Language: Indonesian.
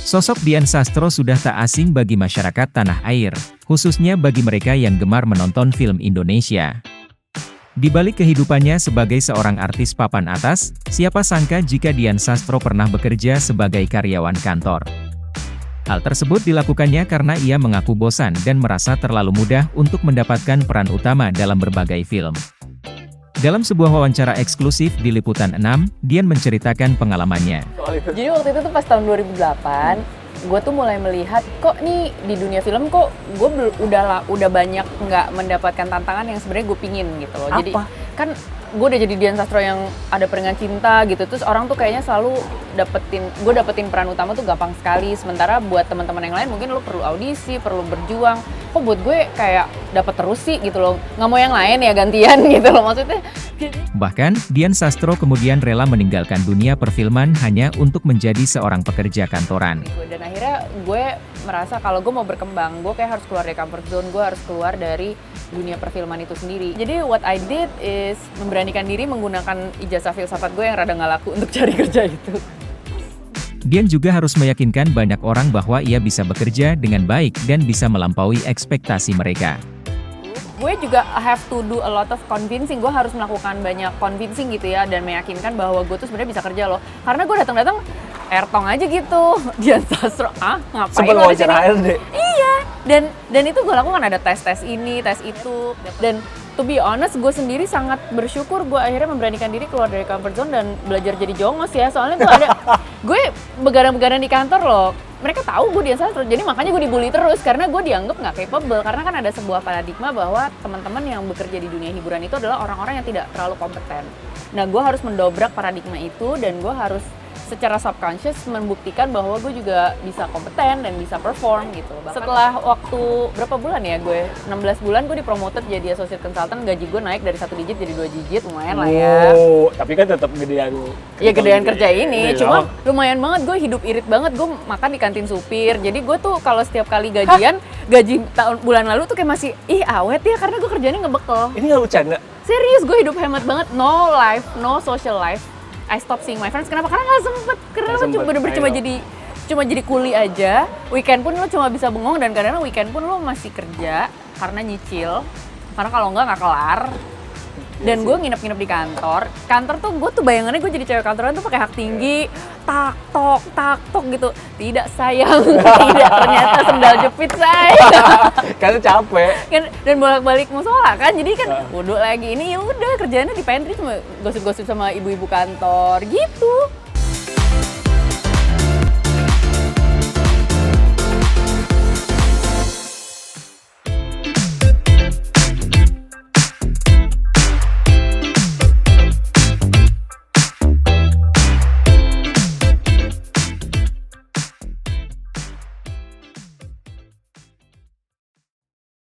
Sosok Dian Sastro sudah tak asing bagi masyarakat tanah air, khususnya bagi mereka yang gemar menonton film Indonesia. Di balik kehidupannya sebagai seorang artis papan atas, siapa sangka jika Dian Sastro pernah bekerja sebagai karyawan kantor. Hal tersebut dilakukannya karena ia mengaku bosan dan merasa terlalu mudah untuk mendapatkan peran utama dalam berbagai film. Dalam sebuah wawancara eksklusif di Liputan 6, Dian menceritakan pengalamannya. Jadi waktu itu tuh pas tahun 2008, gue tuh mulai melihat kok nih di dunia film kok gue udah banyak nggak mendapatkan tantangan yang sebenarnya gue pingin gitu loh. Jadi kan gue udah jadi Dian Sastro yang ada peringan cinta gitu, terus orang tuh kayaknya selalu dapetin peran utama tuh gampang sekali, sementara buat teman-teman yang lain mungkin lo perlu audisi, perlu berjuang. Kok buat gue kayak dapet terus sih gitu loh, nggak mau yang lain ya gantian gitu loh maksudnya. Bahkan, Dian Sastro kemudian rela meninggalkan dunia perfilman hanya untuk menjadi seorang pekerja kantoran. Dan akhirnya gue merasa kalau gue mau berkembang, gue kayak harus keluar dari comfort zone, gue harus keluar dari dunia perfilman itu sendiri. Jadi what I did is memberanikan diri menggunakan ijazah filsafat gue yang rada nggak laku untuk cari kerja itu. Dian juga harus meyakinkan banyak orang bahwa ia bisa bekerja dengan baik dan bisa melampaui ekspektasi mereka. Gue juga have to do a lot of convincing, gue harus melakukan banyak convincing gitu ya, dan meyakinkan bahwa gue tuh sebenarnya bisa kerja loh. Karena gue datang-datang ertong aja gitu, Dian Sastro, ngapain sebelum lo di sini? wawancara HRD. Iya, dan itu gue lakukan, ada tes ini, tes itu, dan to be honest, gue sendiri sangat bersyukur gue akhirnya memberanikan diri keluar dari comfort zone dan belajar jadi jongos ya. Soalnya gue begadang-begadang di kantor loh. Mereka tahu gue Dian Sastro, jadi makanya gue dibully terus karena gue dianggap nggak capable. Karena kan ada sebuah paradigma bahwa teman-teman yang bekerja di dunia hiburan itu adalah orang-orang yang tidak terlalu kompeten. Nah, gue harus mendobrak paradigma itu dan gue harus secara subconscious membuktikan bahwa gue juga bisa kompeten dan bisa perform gitu. Setelah waktu berapa bulan ya gue, 16 bulan gue dipromoted jadi associate consultant, gaji gue naik dari 1 digit jadi 2 digit, lumayan lah ya. Oh, tapi kan tetap gedean. Ya gedean kerja ini, Iya. cuma lumayan banget, gue hidup irit banget, gue makan di kantin supir. Jadi gue tuh kalau setiap kali gajian, gaji bulan lalu tuh kayak masih, ih awet ya karena gue kerjanya ngebekel. Ini nggak bercanda. Serius, gue hidup hemat banget, no life, no social life. I stop seeing my friends. Kenapa? Karena nggak sempet. Karena lo cuma jadi kuli aja. Weekend pun lo cuma bisa bengong dan kadang-kadang weekend pun lo masih kerja karena nyicil. Karena kalau nggak kelar. Dan gue nginep-nginep di kantor. Kantor tuh gue tuh bayangannya gue jadi cewek kantoran tuh pakai hak tinggi, tak tok gitu. Tidak sayang, tidak, ternyata sendal jepit saya. Karena capek. Dan bolak-balik musola kan, jadi kan wudhu lagi ini ya udah kerjaannya di pantry cuma gosip-gosip sama ibu-ibu kantor gitu.